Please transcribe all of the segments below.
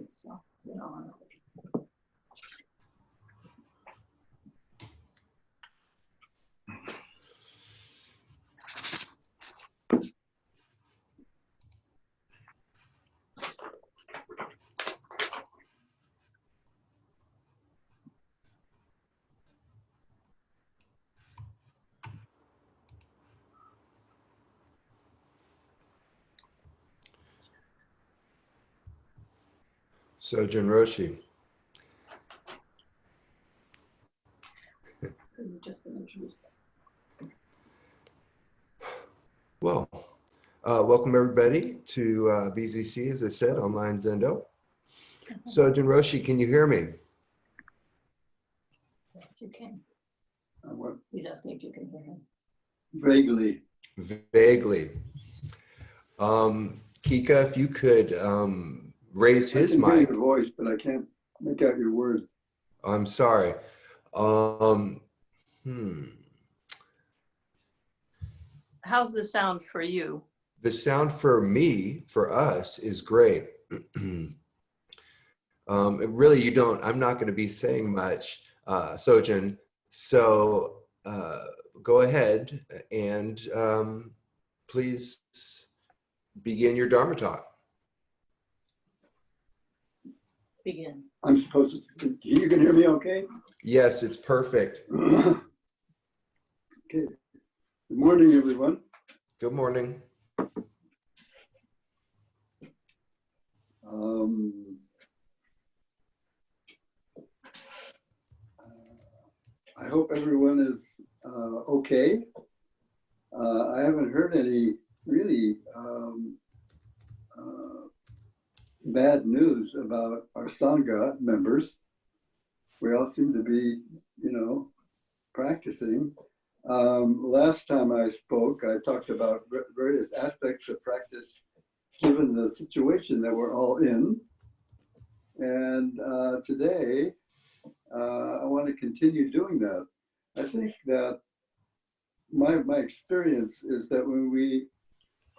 So, you know. Sojun Roshi. Just been introduced. Well, welcome everybody to BZC, as I said, online Zendo. Sojun Roshi, can you hear me? Yes, you can. He's asking if you can hear him. Vaguely. Vaguely. Kika, if you could raise his mic. I can hear your voice, but I can't make out your words. I'm sorry. How's the sound for you? The sound for me, for us, is great. Really, you don't, I'm not going to be saying much, Sojun. So go ahead and please begin your Dharma talk. Begin. I'm supposed to, you can hear me okay? Yes, it's perfect. Okay. Good morning, everyone. Good morning. I hope everyone is okay. I haven't heard any really bad news about our Sangha members. We all seem to be, you know, practicing. Last time I spoke, I talked about various aspects of practice given the situation that we're all in. And today, I want to continue doing that. I think that my experience is that when we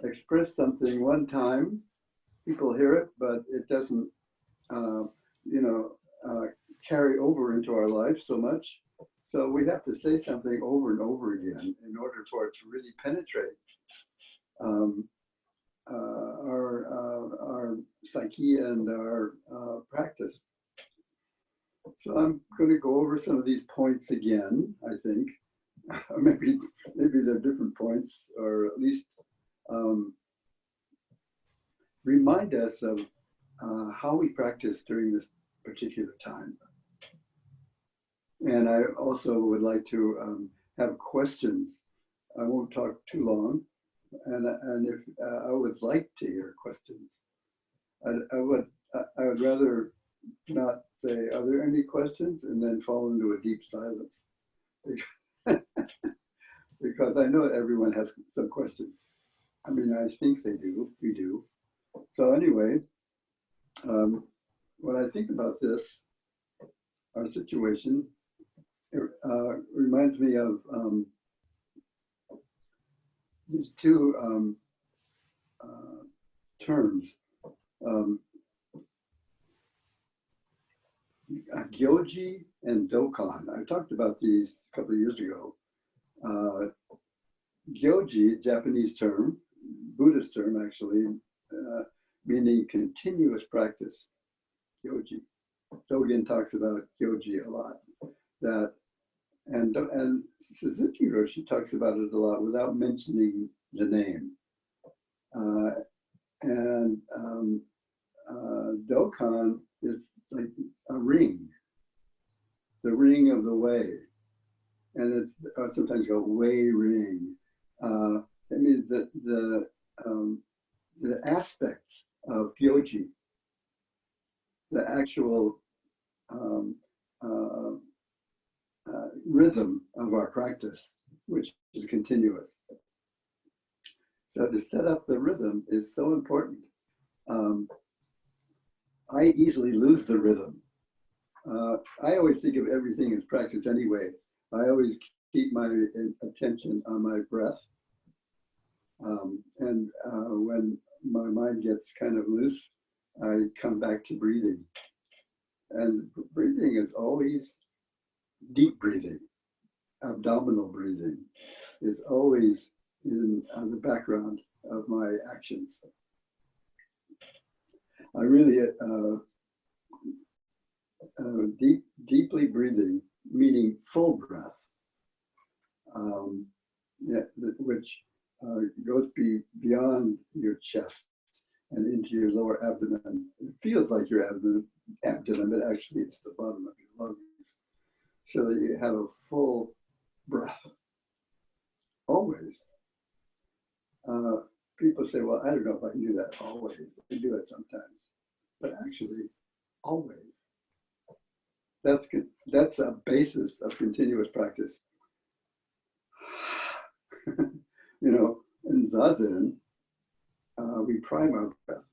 express something one time, people hear it, but it doesn't, carry over into our life so much. So we have to say something over and over again in order for it to really penetrate our psyche and our practice. So I'm going to go over some of these points again, I think. maybe they're different points, or at least remind us of how we practice during this particular time. And I also would like to have questions. I won't talk too long, and if I would like to hear questions. I would rather not say, are there any questions? And then fall into a deep silence. Because I know everyone has some questions. I mean, I think they do, we do. So anyway, when I think about this, our situation, it reminds me of these two terms, Gyoji and Dokkan. I talked about these a couple of years ago. Gyoji, Japanese term, Buddhist term actually, meaning continuous practice. Gyoji. Dogen talks about Gyoji a lot. That and Suzuki Roshi talks about it a lot without mentioning the name. Dokkan is like a ring, the ring of the way, and it's sometimes called way ring. It means that the aspects of Gyoji, the actual rhythm of our practice, which is continuous. So to set up the rhythm is so important. I easily lose the rhythm. I always think of everything as practice anyway. I always keep my attention on my breath. And when my mind gets kind of loose, I come back to breathing. And breathing is always deep breathing. Abdominal breathing is always in the background of my actions. I really, deeply breathing, meaning full breath, which goes beyond your chest and into your lower abdomen. It feels like your abdomen, but actually it's the bottom of your lungs. So that you have a full breath, always. People say, well, I don't know if I can do that always. I do it sometimes, but actually, always. That's good. That's a basis of continuous practice. In Zazen, we prime our breath.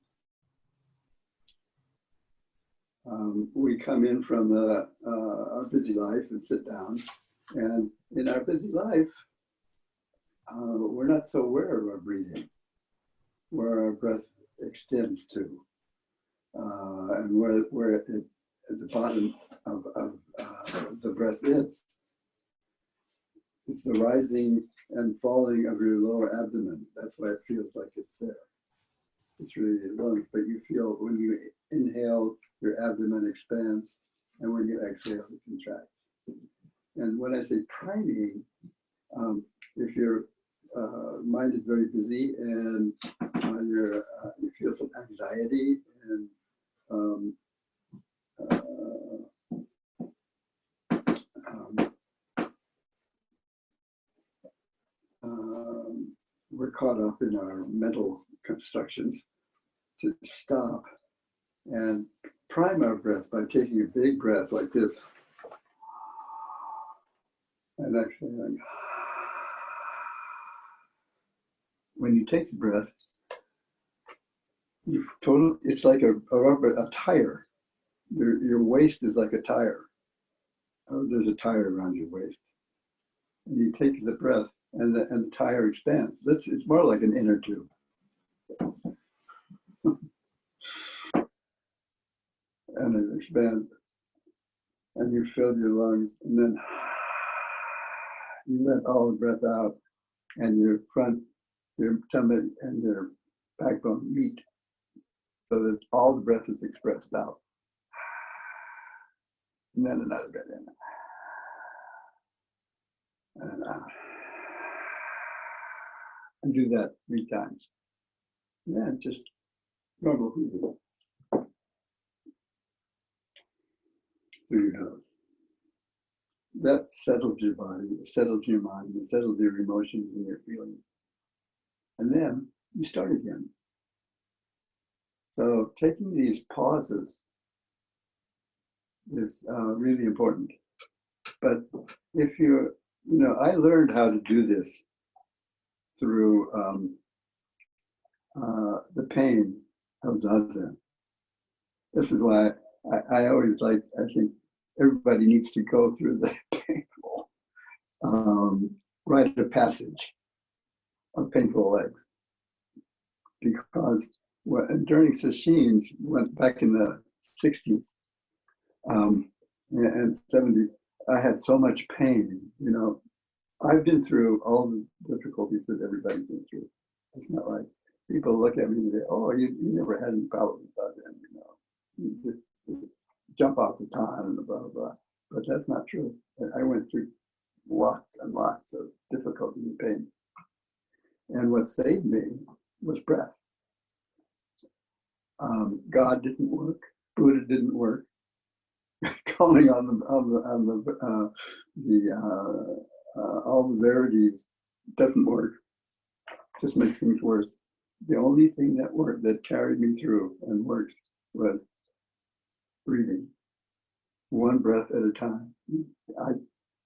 We come in from our busy life and sit down. And in our busy life, we're not so aware of our breathing, where our breath extends to, and where it, at the bottom of the breath is. It's the rising and falling of your lower abdomen. That's why it feels like it's there. It's really your lungs, but you feel when you inhale, your abdomen expands, and when you exhale, it contracts. And when I say priming, if your mind is very busy and you feel some anxiety and we're caught up in our mental constructions, to stop and prime our breath by taking a big breath like this and exhaling. When you take the breath, it's like a tire. Your waist is like a tire. There's a tire around your waist. And you take the breath and the tire expands. It's more like an inner tube. And it expands. And you fill your lungs, and then you let all the breath out, and your tummy and your backbone meet, so that all the breath is expressed out. And then another breath in. And out. And do that 3 times. Yeah, just normal breathing. Through your nose. That settles your body, it settles your mind, it settles your emotions and your feelings. And then you start again. So taking these pauses is really important. But if I learned how to do this through the pain of Zazen. This is why I always I think everybody needs to go through the painful rite of passage of painful legs. Because during sashins, went back in the 60s and 70s, I had so much pain. I've been through all the difficulties that everybody's been through. It's not like people look at me and say, "Oh, you never had any problems about it," you just jump off the ton and blah, blah, blah. But that's not true. I went through lots and lots of difficulty and pain. And what saved me was breath. God didn't work. Buddha didn't work. Calling on all the verities doesn't work. Just makes things worse. The only thing that worked, that carried me through and worked, was breathing, 1 breath at a time.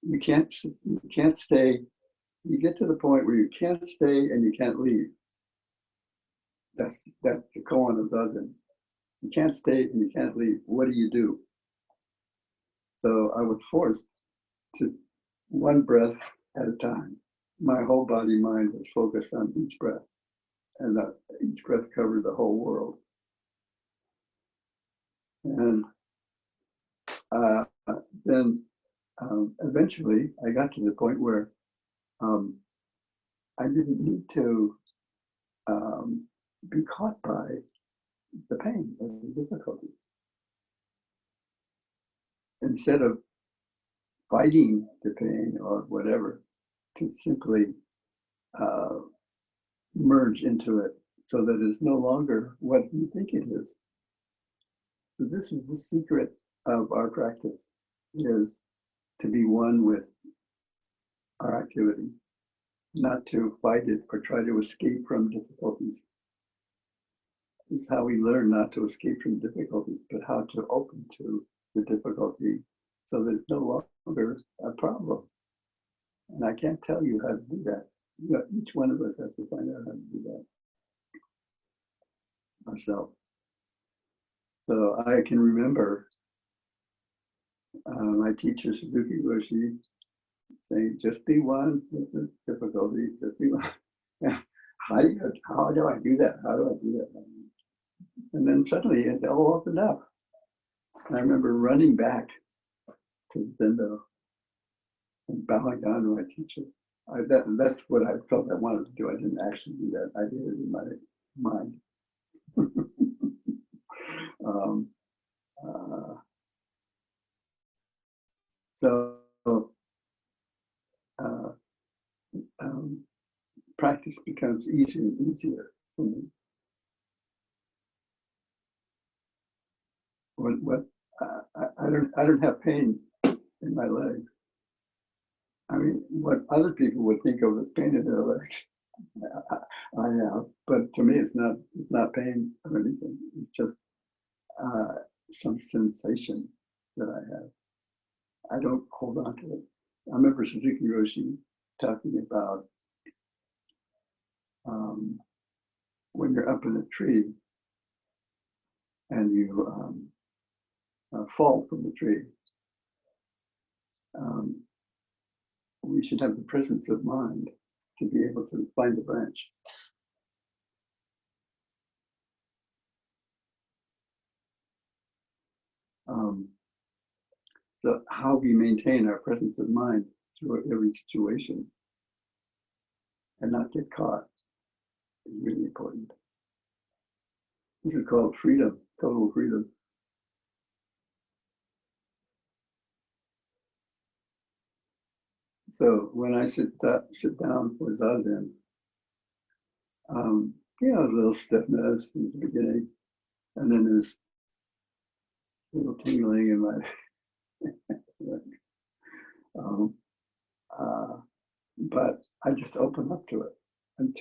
You can't stay. You get to the point where you can't stay and you can't leave. That's the koan of Zazen. You can't stay and you can't leave. What do? So I was forced to 1 breath at a time. My whole body, mind was focused on each breath, and each breath covered the whole world. And then eventually I got to the point where I didn't need to be caught by the pain or the difficulty. Instead of fighting the pain or whatever, to simply merge into it so that it's no longer what you think it is. So this is the secret of our practice, is to be one with our activity, not to fight it or try to escape from difficulties. This is how we learn not to escape from difficulties, but how to open to the difficulty so that it's no longer a problem. And I can't tell you how to do that. You know, each one of us has to find out how to do that ourselves. So I can remember my teacher, Suzuki Roshi, saying, just be one with the difficulty, just be one. How do I do that? How do I do that? And then suddenly it all opened up. And I remember running back to the Zendo and bowing down to my teacher. That's what I felt I wanted to do. I didn't actually do that. I did it in my mind. So practice becomes easier and easier for me. I don't have pain in my legs. I mean, what other people would think of as pain in their legs, I have, but to me, it's not pain or anything. It's just some sensation that I have. I don't hold on to it. I remember Suzuki Roshi talking about when you're up in a tree and you fall from the tree, we should have the presence of mind to be able to find the branch. So how we maintain our presence of mind through every situation and not get caught is really important. This is called freedom, total freedom. So when I sit down for Zazen, a little stiffness from the beginning, and then there's a little tingling in my but I just open up to it. And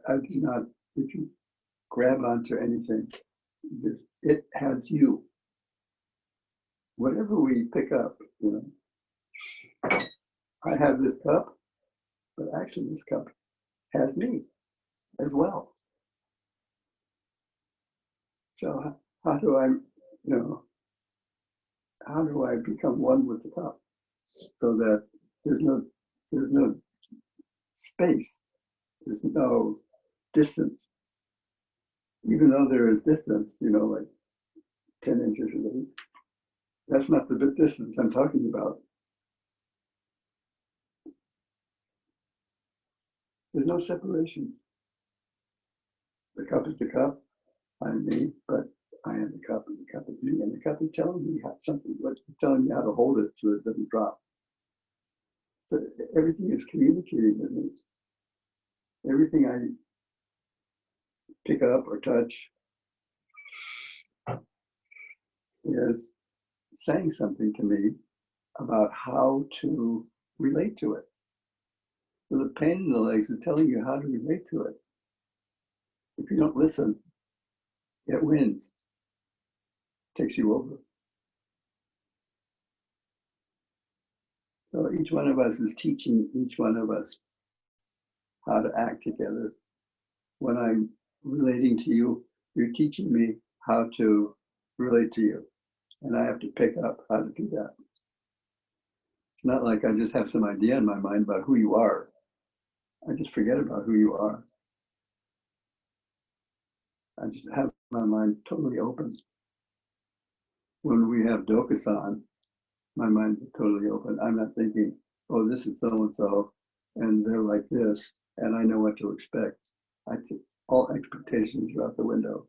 I do not, if you grab onto anything, it has you. Whatever we pick up, I have this cup, but actually this cup has me as well. So how do I become one with the cup so that there's no space, there's no distance, even though there is distance, like 10 inches or something. That's not the bit distance I'm talking about. There's no separation. The cup is the cup, I'm me, but I am the cup, and the cup is me, and the cup is telling me something, it's telling me how to hold it so it doesn't drop. So everything is communicating with me. Everything I pick up or touch is saying something to me about how to relate to it. So the pain in the legs is telling you how to relate to it. If you don't listen, it wins, takes you over. So each one of us is teaching each one of us how to act together. When I'm relating to you, you're teaching me how to relate to you. And I have to pick up how to do that. It's not like I just have some idea in my mind about who you are. I just forget about who you are. I just have my mind totally open. we have Dokusan, my mind is totally open. I'm not thinking, oh, this is so-and-so, and they're like this, and I know what to expect. I take all expectations are out the window.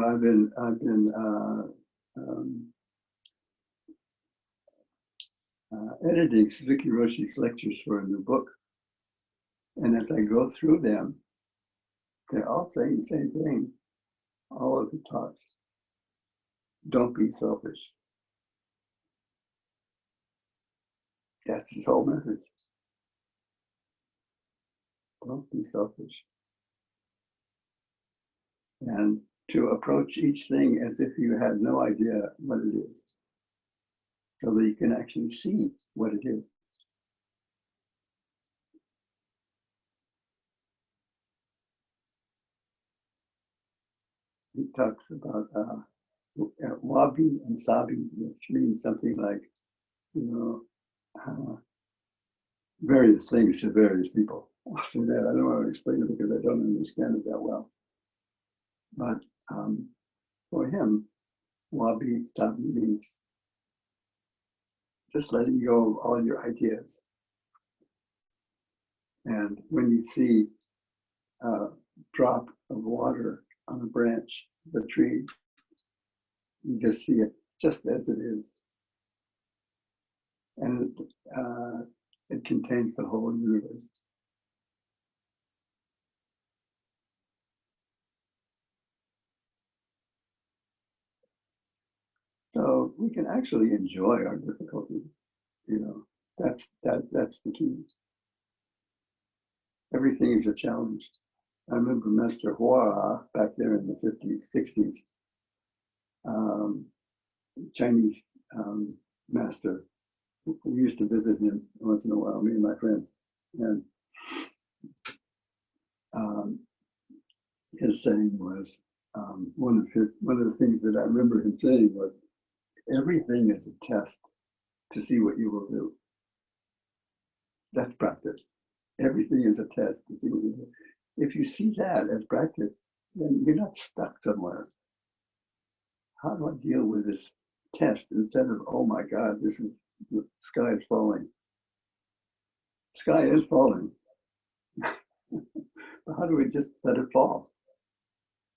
I've been editing Suzuki Roshi's lectures for a new book, and as I go through them, they're all saying the same thing. All of the talks. Don't be selfish. That's his whole message. Don't be selfish. And to approach each thing as if you had no idea what it is, so that you can actually see what it is. He talks about wabi and sabi, which means something like, various things to various people. I'll say that. I don't want to explain it because I don't understand it that well. But for him, wabi sabi means just letting go of all your ideas. And when you see a drop of water on a branch of a tree, you just see it just as it is. And it contains the whole universe. So we can actually enjoy our difficulty. That's the key. Everything is a challenge. I remember Master Hua back there in the 50s, 60s, Chinese master. We used to visit him once in a while, me and my friends. And his saying was, one of the things that I remember him saying was, everything is a test to see what you will do. That's practice. Everything is a test to see what you do. If you see that as practice, then you're not stuck somewhere. How do I deal with this test instead of, oh my God, the sky is falling. Sky is falling. But how do we just let it fall?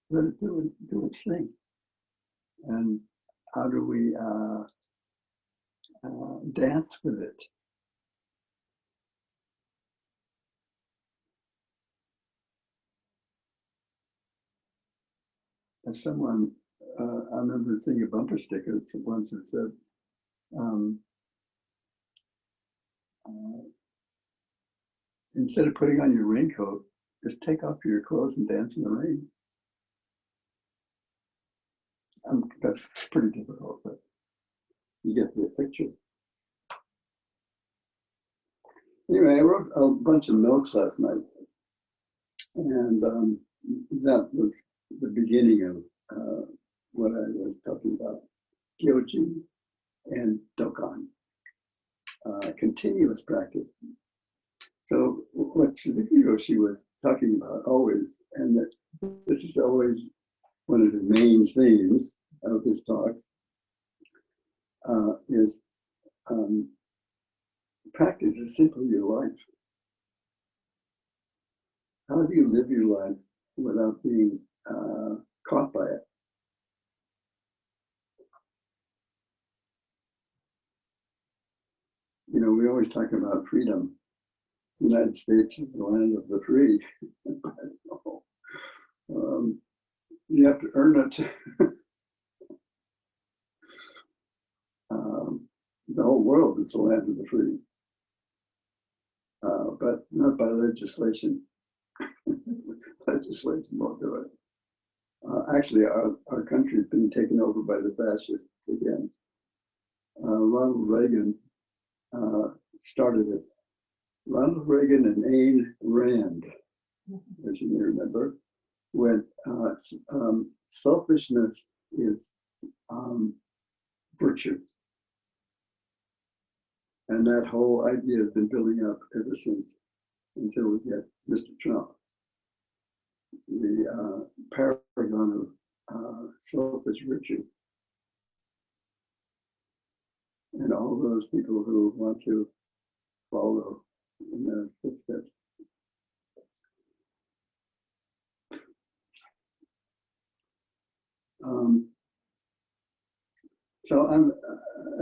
Let it do its thing. And how do we dance with it? As someone, I remember seeing a bumper sticker once that said, instead of putting on your raincoat, just take off your clothes and dance in the rain. That's pretty difficult, but you get the picture. Anyway, I wrote a bunch of notes last night, and that was the beginning of what I was talking about, Gyojin and Dokan, continuous practice. So what Suzuki Roshi was talking about always, and that this is always one of the main themes of his talks, is practice is simply your life. How do you live your life without being caught by it? We always talk about freedom. The United States is the land of the free. You have to earn it. The whole world is the land of the free, but not by legislation. Legislation won't do it. Actually, our country is being taken over by the fascists again. Ronald Reagan started it. Ronald Reagan and Ayn Rand, as you may remember, when selfishness is virtue. And that whole idea has been building up ever since, until we get Mr. Trump. the paragon of selfish virtue. And all those people who want to follow in their footsteps. So I'm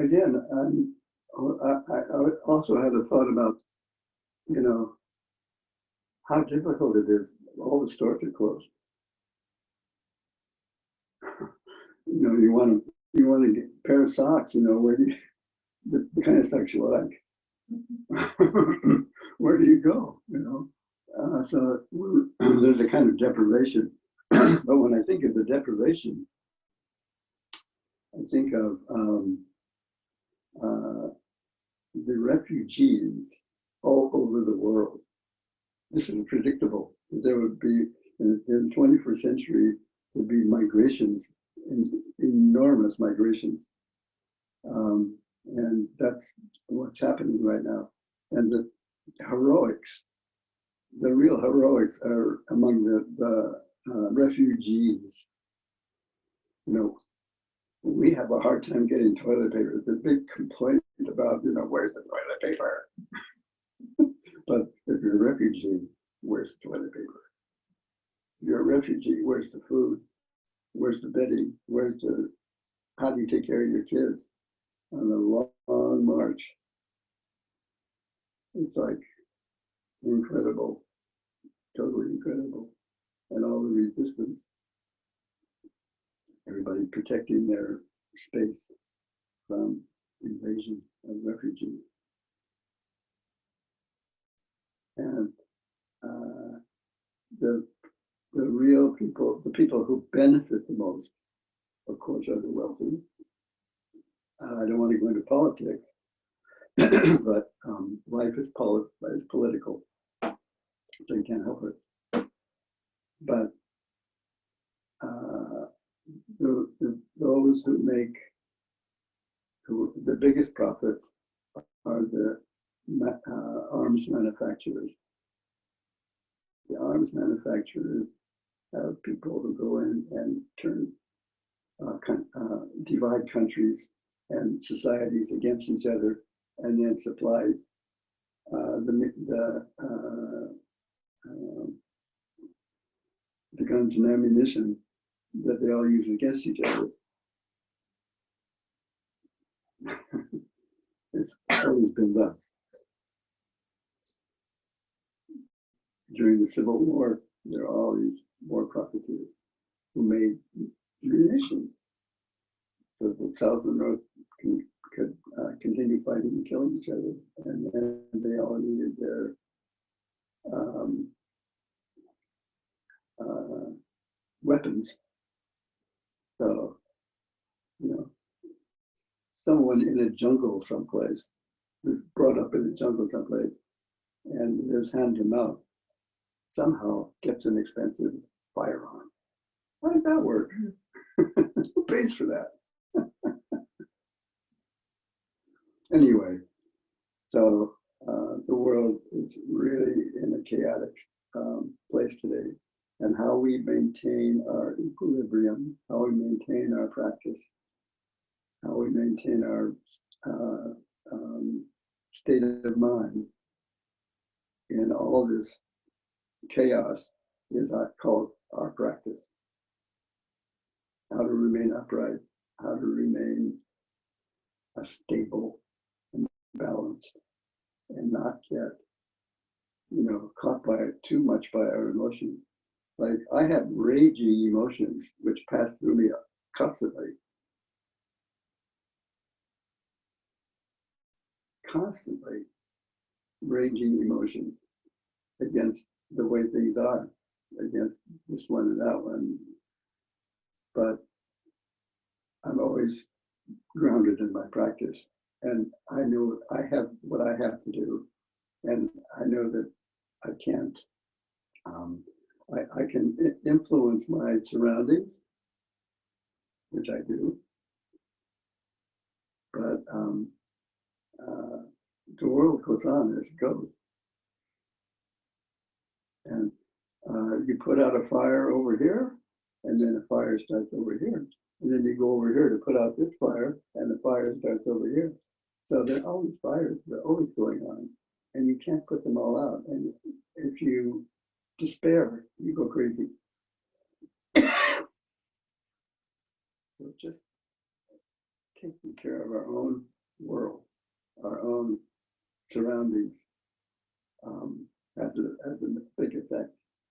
again. I also had a thought about, you know, how difficult it is. All the stores are closed. You know, you want to get a pair of socks. You know, where do you, the kind of socks you like. Where do you go? You know, so there's a kind of deprivation. But when I think of the deprivation, I think of the refugees all over the world. This is predictable. There would be, in the 21st century, there'd be migrations, enormous migrations. And that's what's happening right now. And the heroics, the real heroics are among the refugees. You know, we have a hard time getting toilet paper. It's a big complaint about, you know, where's the toilet paper? But if you're a refugee, where's the toilet paper? If you're a refugee, where's the food? Where's the bedding? How do you take care of your kids on a long march? It's like incredible, totally incredible. And all the resistance. Everybody protecting their space from invasion of refugees. And the real people, the people who benefit the most, of course, are the wealthy. I don't want to go into politics, but life is political, so you can't help it. But those who make the biggest profits are the arms manufacturers. The arms manufacturers have people who go in and divide countries and societies against each other, and then supply the guns and ammunition that they all use against each other. It's always been thus. During the Civil War, there are all these war profiteers who made munitions so that the South and North could continue fighting and killing each other, and then they all needed their weapons. So, you know, someone in a jungle someplace, who's brought up in a jungle someplace, and there's hand to mouth, somehow gets an expensive firearm. How does that work? Who pays for that? Anyway, so the world is really in a chaotic place today. And how we maintain our equilibrium, how we maintain our practice, how we maintain our state of mind in all this chaos is called our practice. How to remain upright, how to remain stable and balanced, and not get, you know, caught by too much by our emotions. Like, I have raging emotions which pass through me constantly. Constantly raging emotions against the way things are, against this one and that one. But I'm always grounded in my practice. And I know I have what I have to do. And I know that I can't, I can influence my surroundings, which I do. But the world goes on as it goes. And You put out a fire over here, and then a fire starts over here. And then you go over here to put out this fire, and the fire starts over here. So there are always fires, they're always going on, and you can't put them all out. And if you despair, you go crazy. So just taking care of our own world, our own surroundings, has a big effect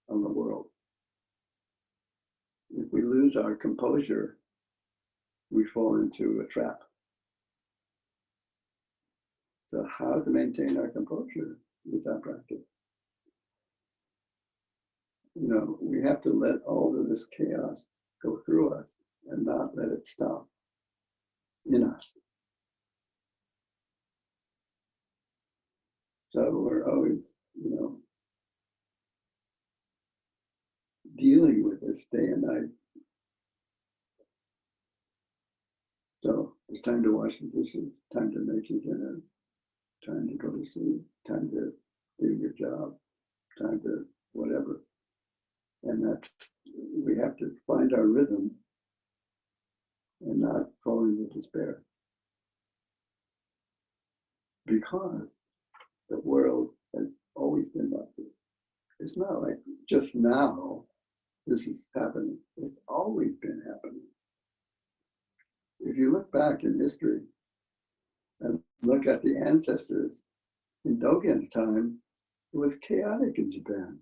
on the world. If we lose our composure, we fall into a trap. So how to maintain our composure is our practice. You know, we have to let all of this chaos go through us and not let it stop in us. So we're always, you know, dealing with this day and night. So it's time to wash the dishes, time to make your dinner, time to go to sleep, time to do your job, time to whatever. And that's, we have to find our rhythm and not fall into despair. Because the world has always been like this. It's not like just now this is happening. It's always been happening. If you look back in history and look at the ancestors, in Dogen's time, it was chaotic in Japan.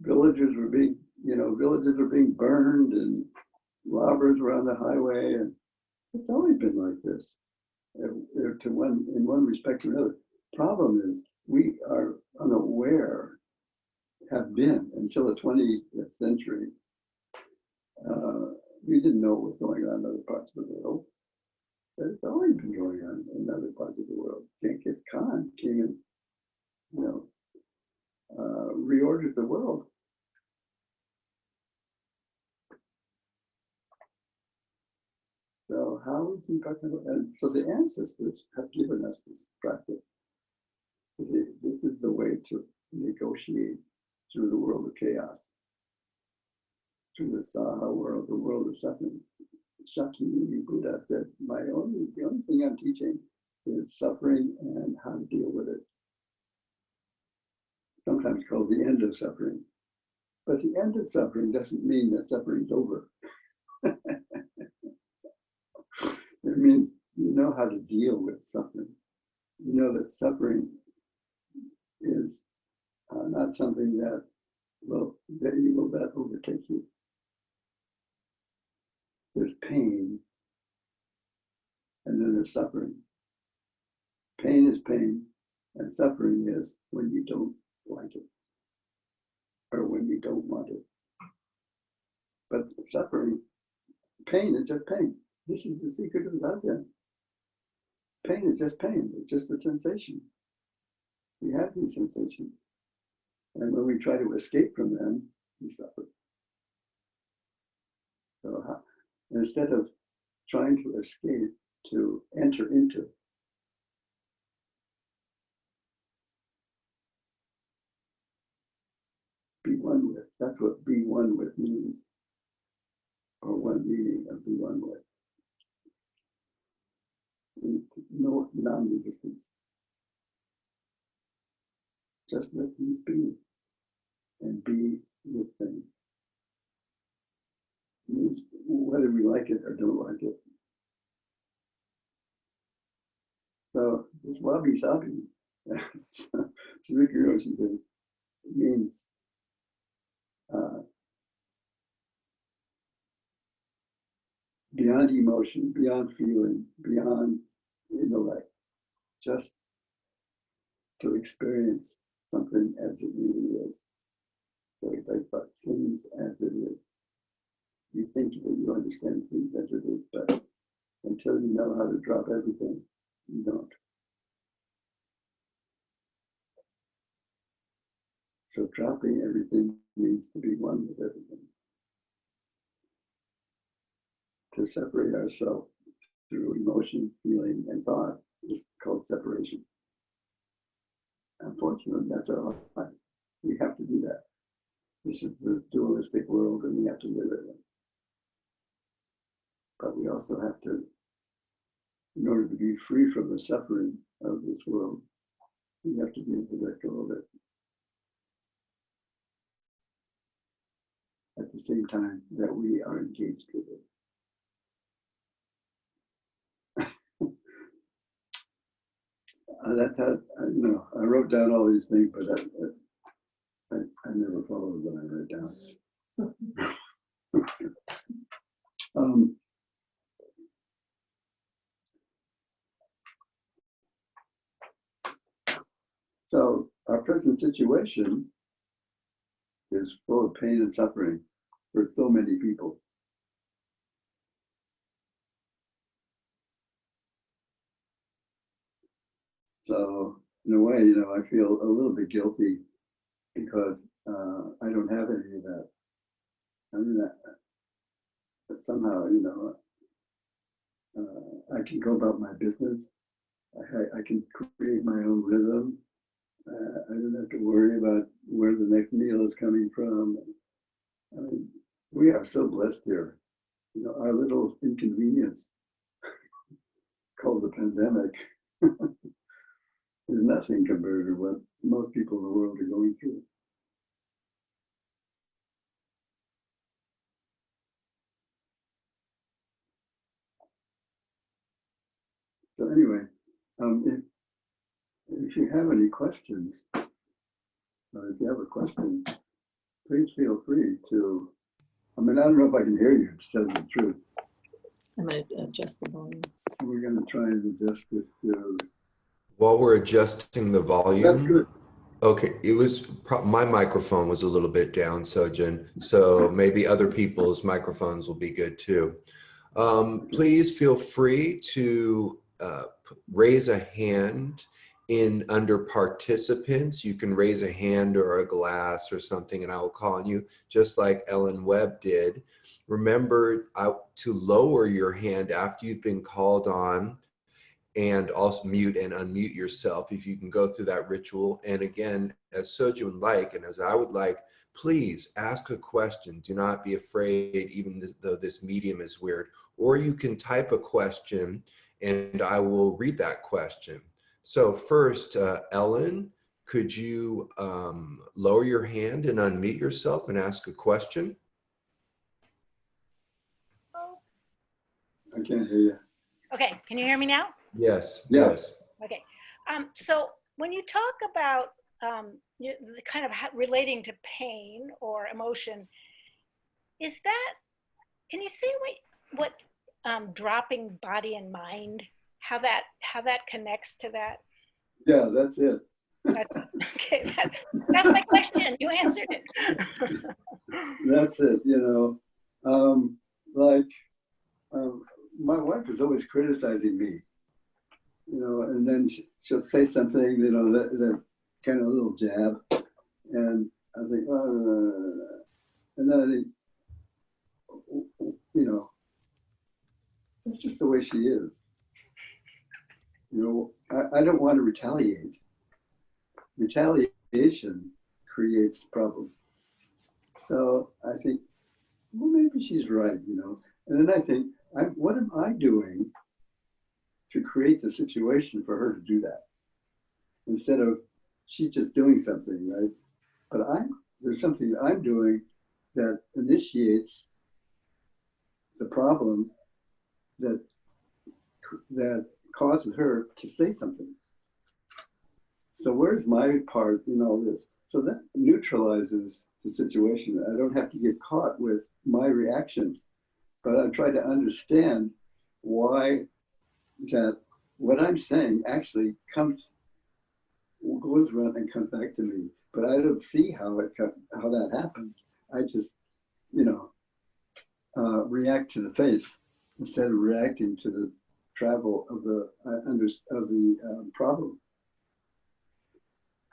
Villages were being burned, and robbers were on the highway, and it's always been like this. In one respect or another. Problem is, we are unaware, have been until the 20th century. We didn't know what was going on in other parts of the world. But it's always been going on in other parts of the world. Genghis Khan came and, reordered the world. So how we keep our, and so the ancestors have given us this practice. This is the way to negotiate through the world of chaos, through the Saha world, the world of suffering. Shakyamuni Buddha said, the only thing I'm teaching is suffering and how to deal with it. Sometimes called the end of suffering. But the end of suffering doesn't mean that suffering's over. It means you know how to deal with suffering. You know that suffering is not something that you will let overtake you. There's pain, and then there's suffering. Pain is pain, and suffering is when you don't like it, or when you don't want it. But suffering, pain is just pain. This is the secret of Zazen. Pain is just pain. It's just a sensation. We have these sensations. And when we try to escape from them, we suffer. So instead of trying to escape, to enter into, be one with. That's what be one with means, or one meaning of be one with. No non-resistance. Just let things be, and be with things. Whether we like it or don't like it. So this wabi-sabi, as Suzuki Roshi did, means beyond emotion, beyond feeling, beyond intellect, just to experience something as it really is. So but things as it is. You think that you understand things as it is, but until you know how to drop everything, you don't. So dropping everything means to be one with everything. To separate ourselves through emotion, feeling, and thought is called separation. Unfortunately, that's our life. We have to do that. This is the dualistic world and we have to live in it. But we also have to, in order to be free from the suffering of this world, we have to be able to let go of it. At the same time that we are engaged with it. I wrote down all these things, but I never followed what I wrote down. So our present situation is full of pain and suffering for so many people. So in a way, I feel a little bit guilty because I don't have any of that. I mean, but somehow, I can go about my business. I can create my own rhythm. I don't have to worry about where the next meal is coming from. I mean, we are so blessed here. Our little inconvenience called the pandemic is nothing compared to what most people in the world are going through. So anyway, if you have any questions, or if you have a question, please feel free to. I don't know if I can hear you, to tell you the truth. I'm going to adjust the volume. We're going to try and adjust this to. While we're adjusting the volume. That's good. Okay, my microphone was a little bit down, Sojun, so maybe other people's microphones will be good too. Please feel free to raise a hand under participants. You can raise a hand or a glass or something and I will call on you, just like Ellen Webb did. Remember to lower your hand after you've been called on, and also mute and unmute yourself if you can go through that ritual. And again, as Sojun would like, and as I would like, please ask a question. Do not be afraid, even though this medium is weird. Or you can type a question and I will read that question. So first, Ellen, could you lower your hand and unmute yourself and ask a question? I can't hear you. Okay, can you hear me now? Yes, Yeah. yes. Okay, so when you talk about kind of relating to pain or emotion, is that, can you say what dropping body and mind, how that connects to that? Yeah, that's it. Okay, that's my question. You answered it. That's it. My wife is always criticizing me, and then she'll say something, that kind of little jab, and I think, and then I think, that's just the way she is. I don't want to retaliate. Retaliation creates problems. So I think, well, maybe she's right, And then I think, what am I doing to create the situation for her to do that? Instead of she just doing something, right? But there's something that I'm doing that initiates the problem that causes her to say something. So where's my part in all this? So that neutralizes the situation. I don't have to get caught with my reaction, but I try to understand why that what I'm saying actually goes around and comes back to me. But I don't see how that happens. I just, react to the face instead of reacting to the travel of the problem.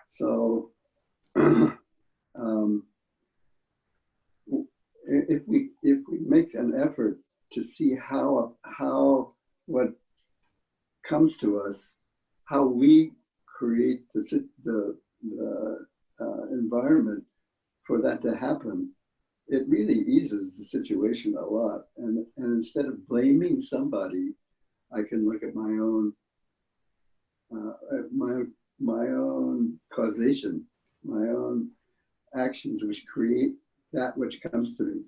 So if we make an effort to see how what comes to us, how we create the environment for that to happen, it really eases the situation a lot. And instead of blaming somebody, I can look at my own causation, my own actions, which create that which comes to me.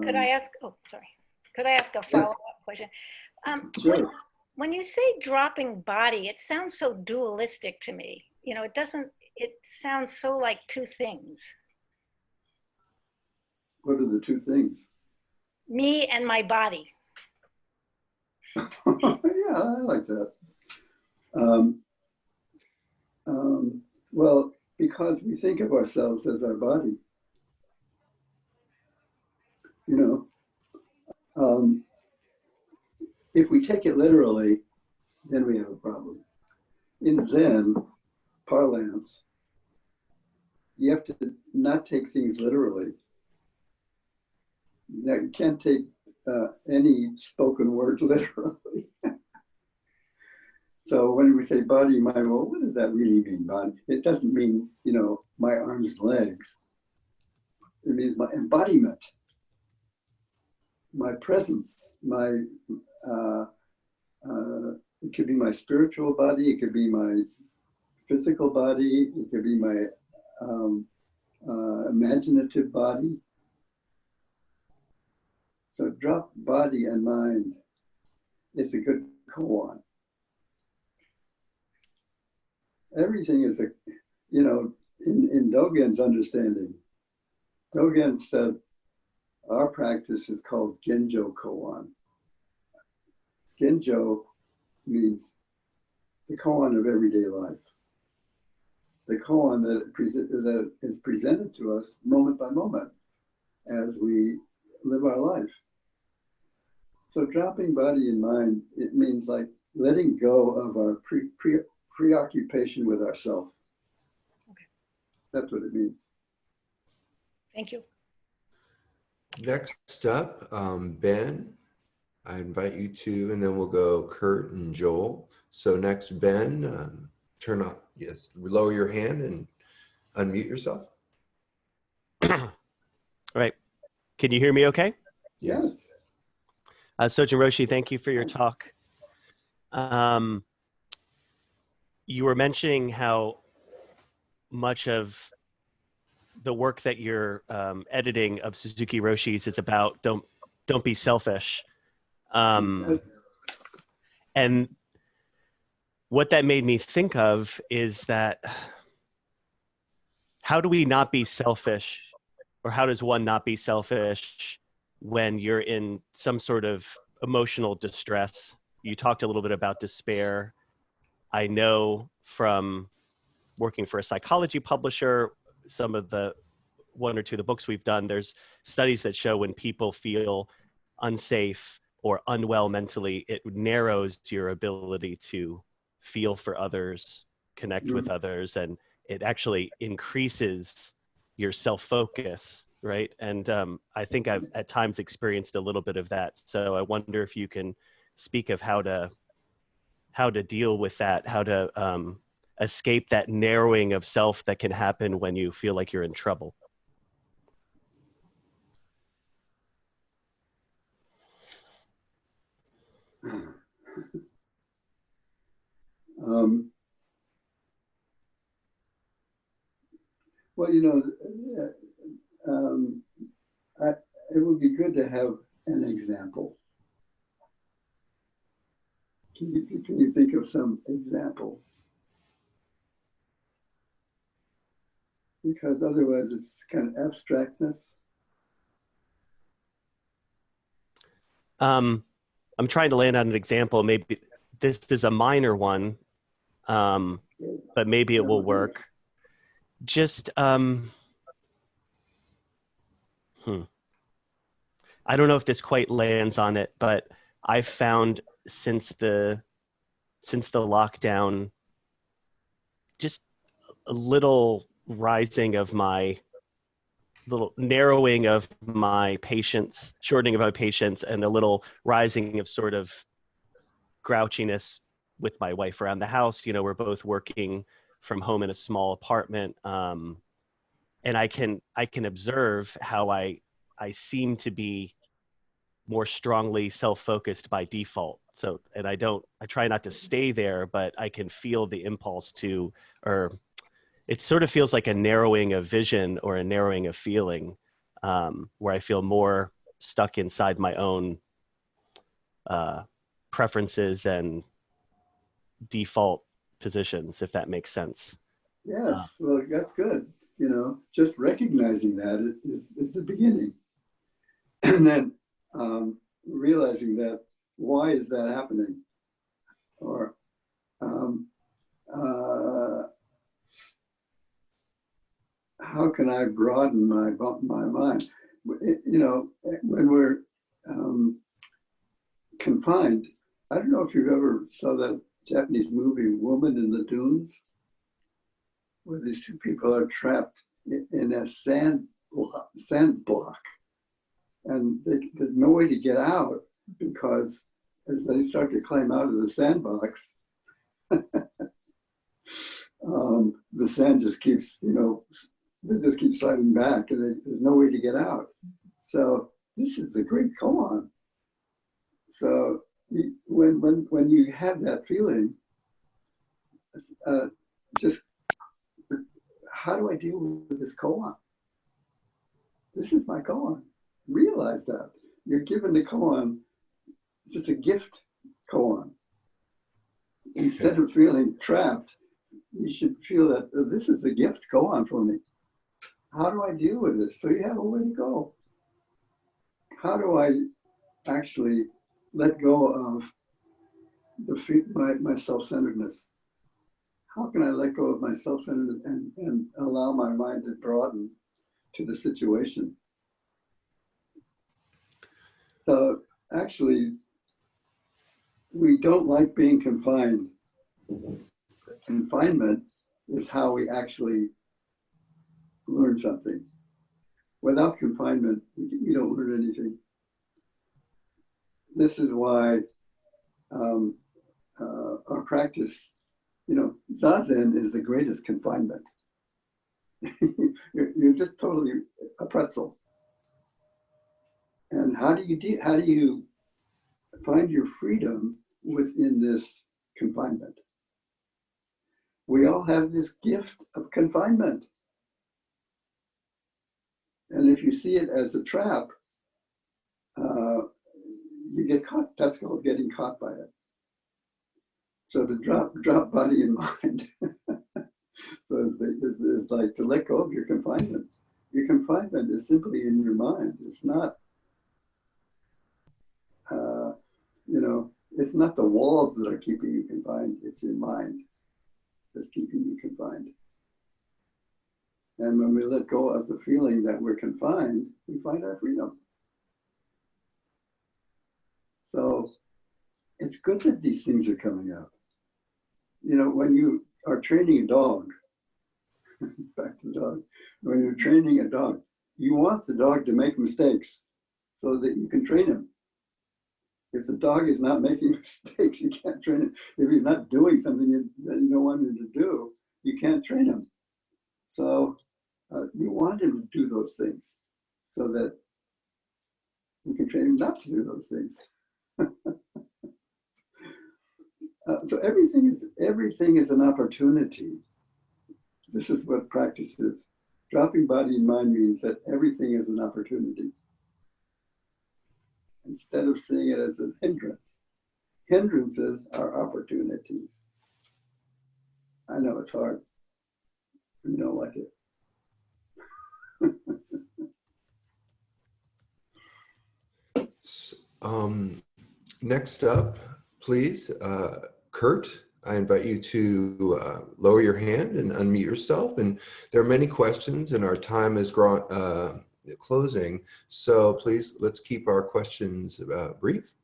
Could I ask, oh, sorry. Could I ask a follow-up question? Sure. When you say dropping body, it sounds so dualistic to me. You know, it sounds so like two things. What are the two things? Me and my body. Yeah, I like that. Well, because we think of ourselves as our body, you know, if we take it literally, then we have a problem. In Zen parlance, you have to not take things literally. You can't take any spoken word literally. So when we say body, mind, well, what does that really mean, body? It doesn't mean, you know, my arms and legs. It means my embodiment, my presence, it could be my spiritual body, it could be my physical body, it could be my imaginative body. So drop body and mind. It's a good koan. Everything is you know, in Dogen's understanding, Dogen said, our practice is called Genjo Koan. Genjo means the koan of everyday life. The koan that is presented to us moment by moment as we live our life. So dropping body and mind, it means like letting go of our preoccupation with ourself. Okay. That's what it means. Thank you. Next up, Ben, I invite you to, and then we'll go Kurt and Joel. So next, Ben, turn on, yes, lower your hand and unmute yourself. All right. Can you hear me okay? Yes. Sojun, Roshi, thank you for your talk. You were mentioning how much of the work that you're editing of Suzuki Roshi's is about don't be selfish. And what that made me think of is that how do we not be selfish, or how does one not be selfish when you're in some sort of emotional distress? You talked a little bit about despair. I know from working for a psychology publisher, some of the one or two of the books we've done, there's studies that show when people feel unsafe or unwell mentally, it narrows your ability to feel for others, connect with others, and it actually increases your self-focus, right? And I think I've at times experienced a little bit of that. So I wonder if you can speak of how to deal with that, how to escape that narrowing of self that can happen when you feel like you're in trouble. Well, you know, it would be good to have an example. Can you think of some example? Because otherwise it's kind of abstractness. I'm trying to land on an example. Maybe this is a minor one, but maybe it will work. Just, I don't know if this quite lands on it, but I found since the lockdown, just a little rising of my, little narrowing of my patience, shortening of my patience, and a little rising of sort of grouchiness with my wife around the house. You know, we're both working from home in a small apartment. and I can observe how I seem to be more strongly self-focused by default. So, and I try not to stay there, but I can feel the impulse to, or it sort of feels like a narrowing of vision or a narrowing of feeling, where I feel more stuck inside my own preferences and default positions, if that makes sense. Yes, well, that's good. You know, just recognizing that is the beginning. And then realizing that, why is that happening? Or how can I broaden my mind? You know, when we're confined, I don't know if you've ever saw that Japanese movie, Woman in the Dunes, where these two people are trapped in a sand block, and there's no way to get out, because as they start to climb out of the sandbox, the sand just keeps, you know, they just keep sliding back, and there's no way to get out. So this is the great koan. So when you have that feeling, just how do I deal with this koan? This is my koan. Realize that you're given the koan. It's just a gift koan. Instead of feeling trapped, you should feel that, oh, this is a gift koan for me. How do I deal with this? So you have a way to go. How do I actually let go of my self-centeredness? How can I let go of my self-centeredness and allow my mind to broaden to the situation? So actually, we don't like being confined. Confinement is how we actually learn something. Without confinement, you don't learn anything. This is why our practice, you know, Zazen is the greatest confinement. you're just totally a pretzel. And how do you find your freedom within this confinement? We all have this gift of confinement. And if you see it as a trap, you get caught. That's called getting caught by it. So to drop body and mind. So it's like to let go of your confinement. Your confinement is simply in your mind. It's not, you know, it's not the walls that are keeping you confined. It's your mind that's keeping you confined. And when we let go of the feeling that we're confined, we find our freedom. So it's good that these things are coming up. You know, when you are training a dog, back to the dog, when you're training a dog, you want the dog to make mistakes so that you can train him. If the dog is not making mistakes, you can't train him. If he's not doing something that you don't want him to do, you can't train him. So you want him to do those things so that you can train him not to do those things. So everything is an opportunity. This is what practice is. Dropping body and mind means that everything is an opportunity. Instead of seeing it as a hindrance. Hindrances are opportunities. I know it's hard. You don't like it. Next up, please, Kurt, I invite you to lower your hand and unmute yourself. And there are many questions and our time is closing. So please, let's keep our questions brief.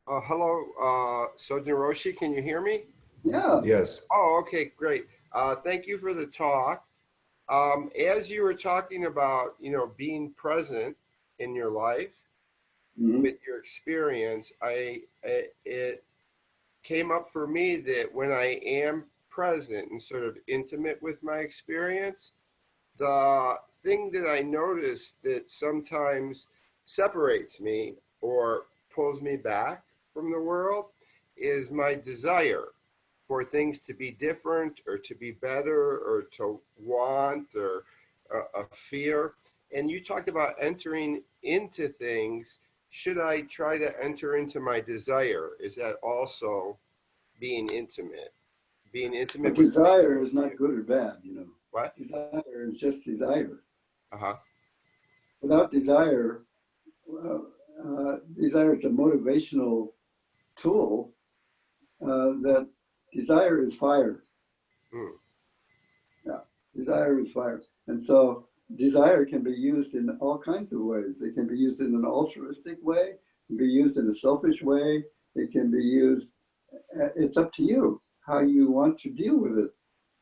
Hello, Sojun Roshi, can you hear me? Yeah. Yes. Oh, okay, great. Thank you for the talk. As you were talking about, you know, being present in your life, with your experience, it came up for me that when I am present and sort of intimate with my experience, the thing that I notice that sometimes separates me or pulls me back from the world is my desire for things to be different or to be better or to want or a fear. And you talked about entering into things. Should I try to enter into my desire? Is that also being intimate? Being intimate But with desire is not good or bad, you know. what? Desire is just desire. Uh-huh. Without desire, desire is a motivational tool. That desire is fire. Mm. Yeah, desire is fire. And so desire can be used in all kinds of ways. It can be used in an altruistic way, it can be used in a selfish way, it can be used, it's up to you how you want to deal with it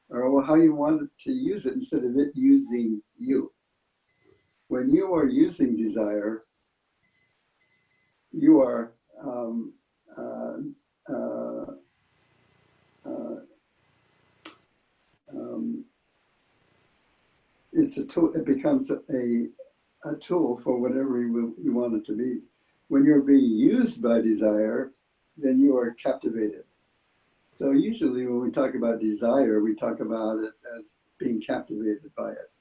or how you want to use it instead of it using you. When you are using desire, you are it's a tool. It becomes a tool for whatever you want it to be. When you're being used by desire, then you are captivated. So usually when we talk about desire, we talk about it as being captivated by it.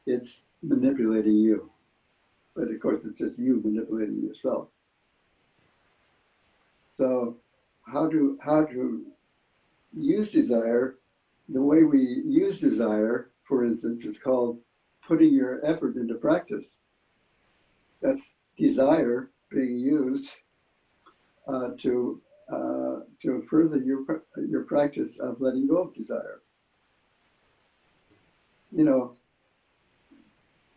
It's manipulating you. But of course, it's just you manipulating yourself. So how to use desire? The way we use desire, for instance, is called putting your effort into practice. That's desire being used to further your practice of letting go of desire. You know,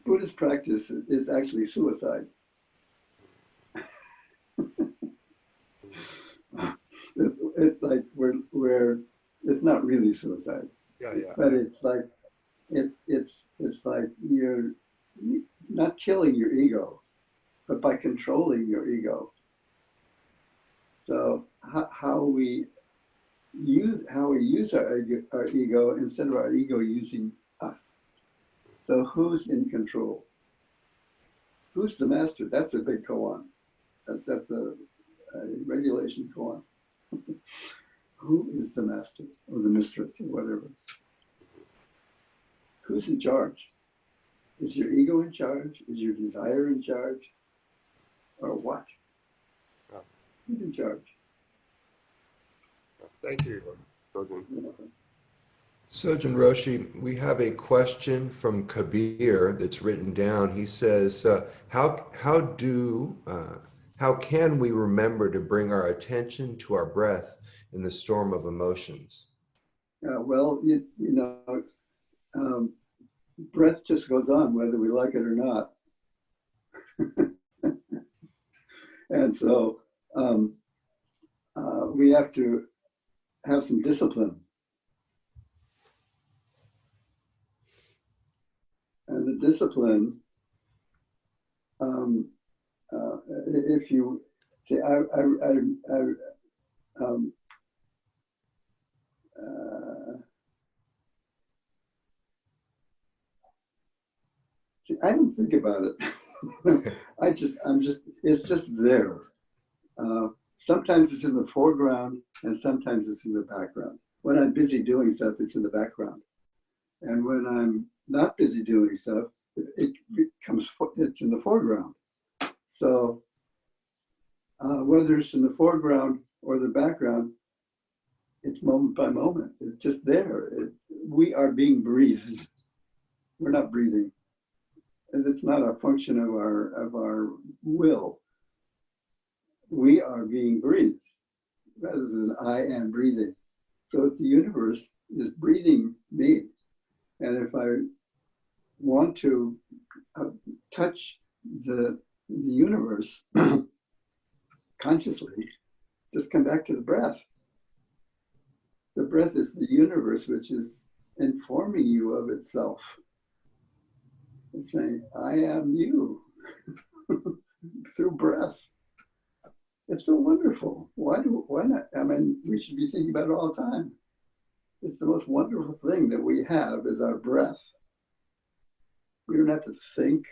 Buddhist practice is actually suicide. It's like we're it's not really suicide. Yeah. But it's like it's like you're not killing your ego, but by controlling your ego. So how we use our ego instead of our ego using us. So who's in control? Who's the master? That's a big koan. That's a regulation koan. Who is the master or the mistress or whatever? Who's in charge? Is your ego in charge? Is your desire in charge? Or what? Oh. Who's in charge? Thank you, Sojun. Sojun Roshi, we have a question from Kabir that's written down. He says, how can we remember to bring our attention to our breath in the storm of emotions? Well, breath just goes on whether we like it or not. And so we have to have some discipline. And the discipline, if you say, I don't think about it. It's just there. Sometimes it's in the foreground and sometimes it's in the background. When I'm busy doing stuff, it's in the background. And when I'm not busy doing stuff, it's in the foreground. So whether it's in the foreground or the background, it's moment by moment. It's just there. We are being breathed. We're not breathing. And it's not a function of our will. We are being breathed rather than I am breathing. So if the universe is breathing me, and if I want to touch the universe consciously, just come back to the breath. The breath is the universe which is informing you of itself. It's saying, I am you through breath. It's so wonderful. Why not? I mean, we should be thinking about it all the time. It's the most wonderful thing that we have is our breath. We don't have to think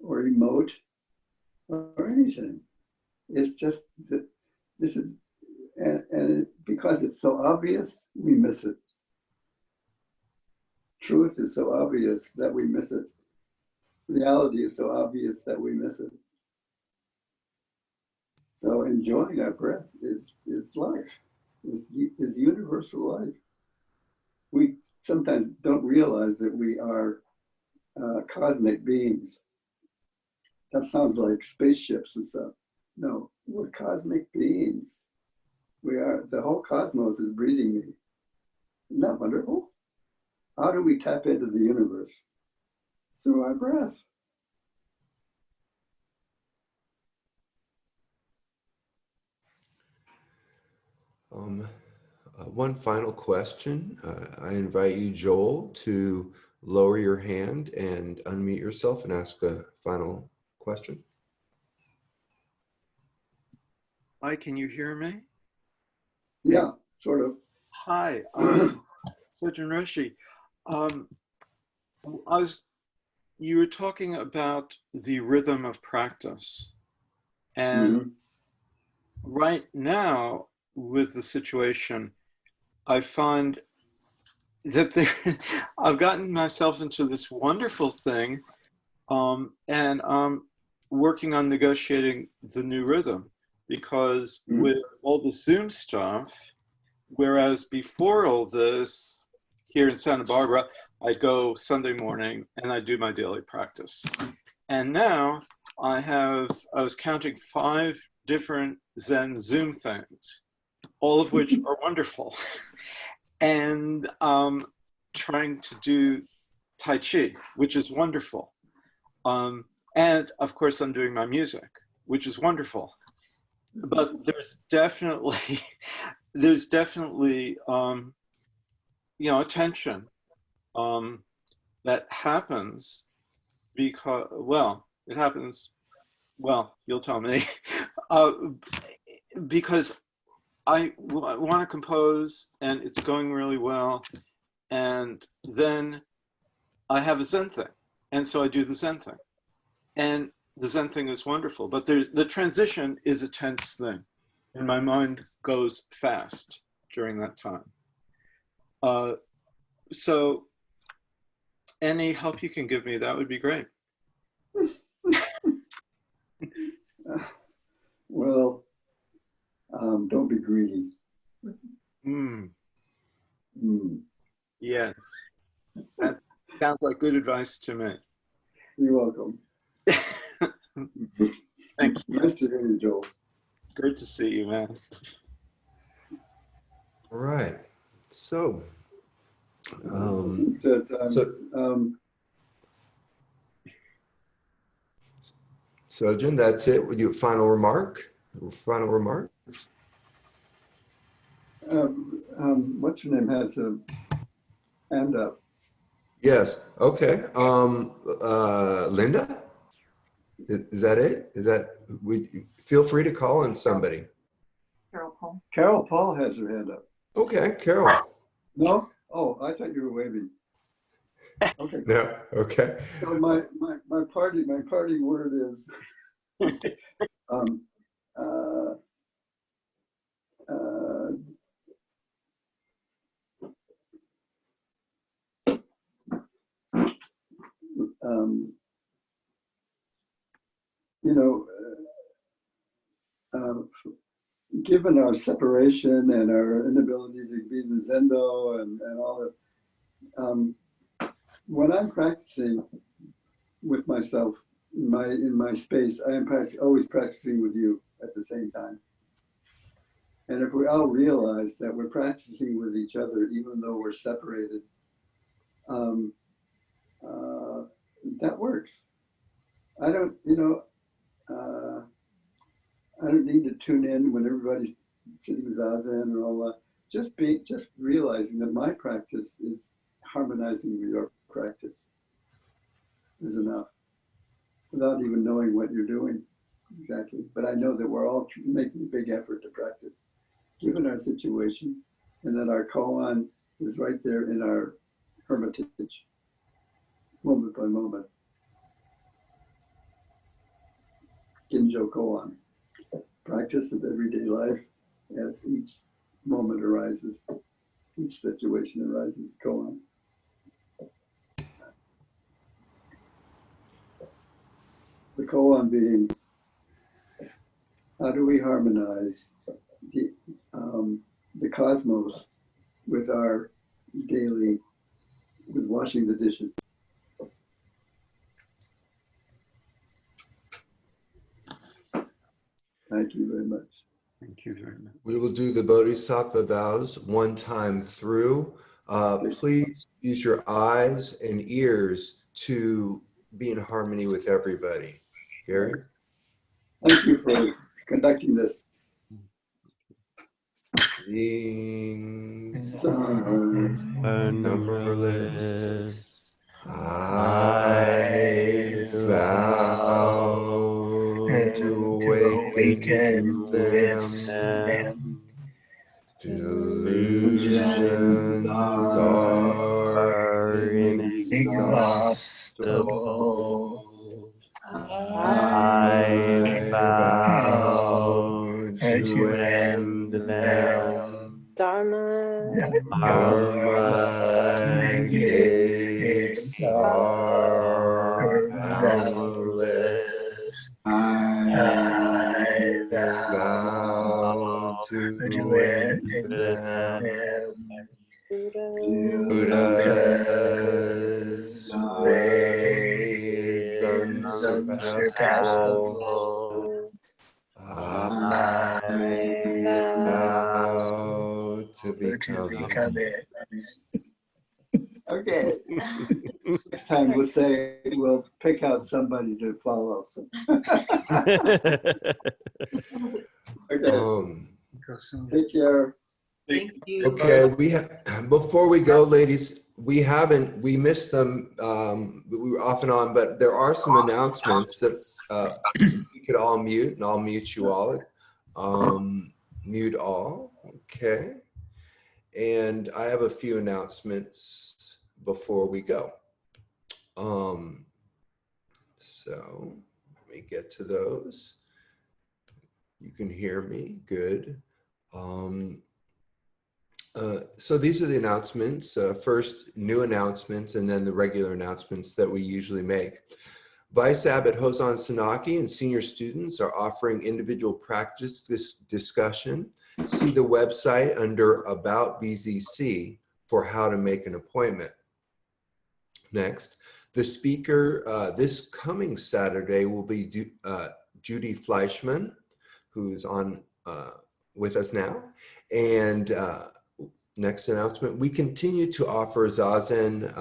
or emote or anything. It's just that this is, and because it's so obvious, we miss it. Truth is so obvious that we miss it. Reality is so obvious that we miss it. So enjoying our breath is life, is universal life. We sometimes don't realize that we are cosmic beings. That sounds like spaceships and stuff. No, we're cosmic beings. We are, the whole cosmos is breathing me. Isn't that wonderful? How do we tap into the universe? Through our breath. One final question. I invite you, Joel, to lower your hand and unmute yourself and ask a final question. Hi, can you hear me? Yeah, sort of. Hi, Sojun Roshi. You were talking about the rhythm of practice. And right now, with the situation, I find that I've gotten myself into this wonderful thing, and I'm working on negotiating the new rhythm, because with all the Zoom stuff, whereas before all this, here in Santa Barbara, I go Sunday morning and I do my daily practice. And now I was counting 5 different Zen Zoom things, all of which are wonderful. And trying to do Tai Chi, which is wonderful. And of course, I'm doing my music, which is wonderful. But there's definitely a tension that happens because, you'll tell me, because I want to compose and it's going really well, and then I have a Zen thing, and so I do the Zen thing, and the Zen thing is wonderful, but the transition is a tense thing, and my mind goes fast during that time. So any help you can give me, that would be great. Well, don't be greedy. Yes, that sounds like good advice to me. You're welcome. Thank you. Nice to hear you, Joel. Great to see you, man. All right. So, Sojun, that's it. Would you final remark? Final remark? What's your name has a hand up? Yes. Okay. Linda? Is that it? Feel free to call on somebody. Carol Paul. Carol Paul has her hand up. Okay, Carol. No? Oh, I thought you were waving. Okay. No. Okay. So my parting word is given our separation and our inability to be the Zendo and all that, when I'm practicing with myself in my space, I am always practicing with you at the same time. And if we all realize that we're practicing with each other, even though we're separated, that works. I don't need to tune in when everybody's sitting zazen or all that. Just realizing that my practice is harmonizing with your practice is enough, without even knowing what you're doing exactly. But I know that we're all making a big effort to practice, given our situation, and that our koan is right there in our hermitage, moment by moment. Ginjo koan, practice of everyday life as each moment arises, each situation arises, koan. The koan being, how do we harmonize the cosmos with our daily, with washing the dishes? Thank you very much. Thank you very much. We will do the Bodhisattva vows one time through. Please use your eyes and ears to be in harmony with everybody. Gary? Thank you for conducting this. Beings Numberless, I vow to awaken them. Delusions are inexhaustible. I vow to end them. Dharma gates are boundless. I vow to end them. Buddha's way is unsurpassable. I vow to become it. Okay. Next time we'll pick out somebody to follow. Okay. Take care. Thank you. Okay, before we go, ladies, we missed them, we were off and on, but there are some announcements that we could all mute, and I'll mute you all. Mute all, okay. And I have a few announcements before we go. So let me get to those. You can hear me, good. So these are the announcements. First, new announcements, and then the regular announcements that we usually make. Vice Abbot Hosan Sanaki and senior students are offering individual practice discussion. See the website under About BZC for how to make an appointment. Next, the speaker this coming Saturday will be Judy Fleischman, who's on with us now. And next announcement, we continue to offer Zazen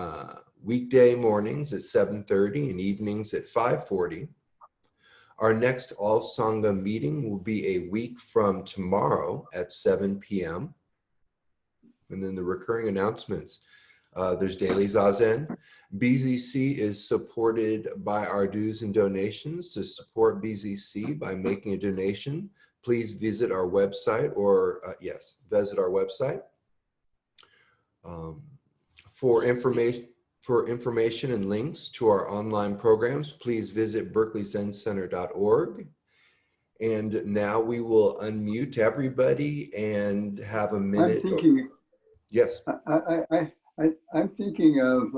weekday mornings at 7:30 and evenings at 5:40. Our next All Sangha meeting will be a week from tomorrow at 7 p.m. And then the recurring announcements. There's daily Zazen. BZC is supported by our dues and donations. To support BZC by making a donation, please visit our website or, visit our website. For information and links to our online programs, please visit berkeleyzencenter.org. And now we will unmute everybody and have a minute. I'm thinking, yes. I'm thinking of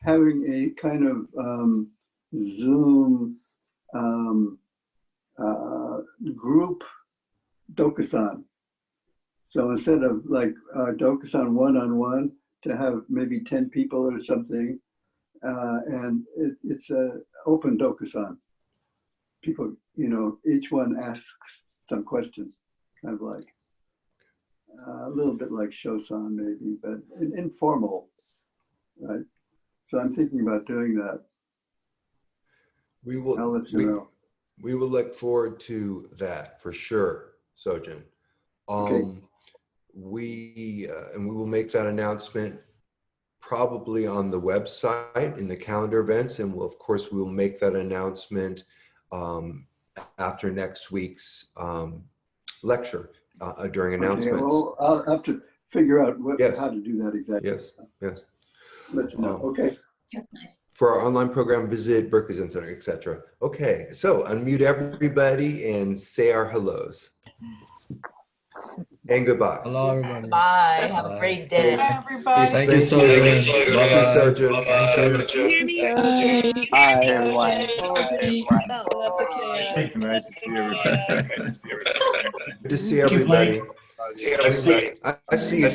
having a kind of Zoom group Dokusan. So instead of like Dokusan one-on-one, to have maybe 10 people or something, and it's a open Dokusan. People, each one asks some questions, kind of like a little bit like Shosan maybe, but informal, right? So I'm thinking about doing that. I'll let you know. We will look forward to that for sure, Sojun. Okay. We will make that announcement probably on the website in the calendar events, and of course we will make that announcement after next week's lecture during announcements. Okay, well, I'll have to figure out what, Yes. how to do that exactly. Yes, yes. Let you know. Okay. That's nice. For our online program, visit Berkeley Zen Center, etc. Okay, so unmute everybody and say our hellos. And goodbye. Hello, everybody. Bye. Have a Bye. great day. Everybody. Thank you, Sojun. Thank you, Bye-bye. Sojun. Thank you. Hi, everyone. Nice to see everybody. Good to see everybody. I see you,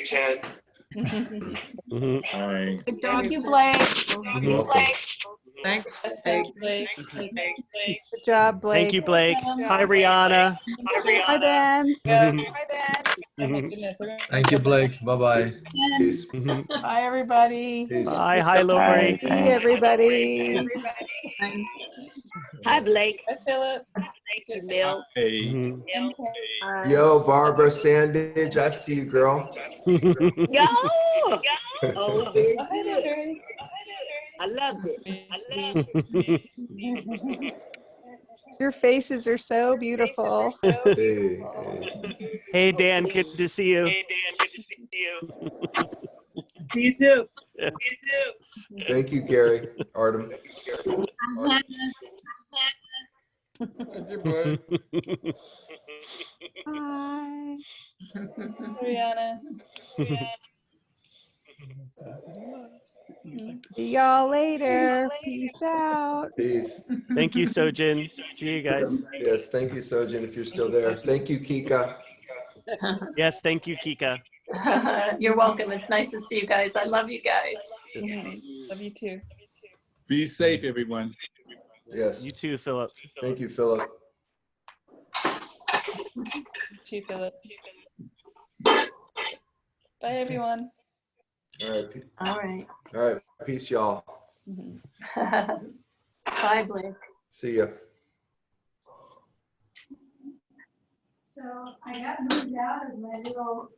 Tan. Hi. Thank you, Blake. You're welcome. Thanks. Good job, Blake. Thank you, Blake. Hi, Rihanna. Hi, Dan. Thank you, Blake. Bye-bye. Peace. Bye, everybody. Peace. Bye. Hi, Lori. See everybody. Hi, Blake. Hi, Philip. Bill. Hey. Yo, Barbara Sandage, I see you, girl. Yo! Oh, very Hi, good. Larry. I love it. Your faces are so beautiful. Hey, Hey, Dan. Good to see you. See you too. thank you, Gary. Artem. Bye. Rihanna. See y'all later. Peace out. Peace. Thank you, Sojun. See you guys. Yes, thank you, Sojun, if you're still there. Thank you, Kika. Yes, thank you, Kika. You're welcome. It's nice to see you guys. I love you guys. Love you too. Be safe, everyone. Yes. You too, Philip. Thank you, Philip. Too, Philip. Bye, everyone. All right. All right. All right. Peace, y'all. Bye, Blake. See ya. So I got moved out of my little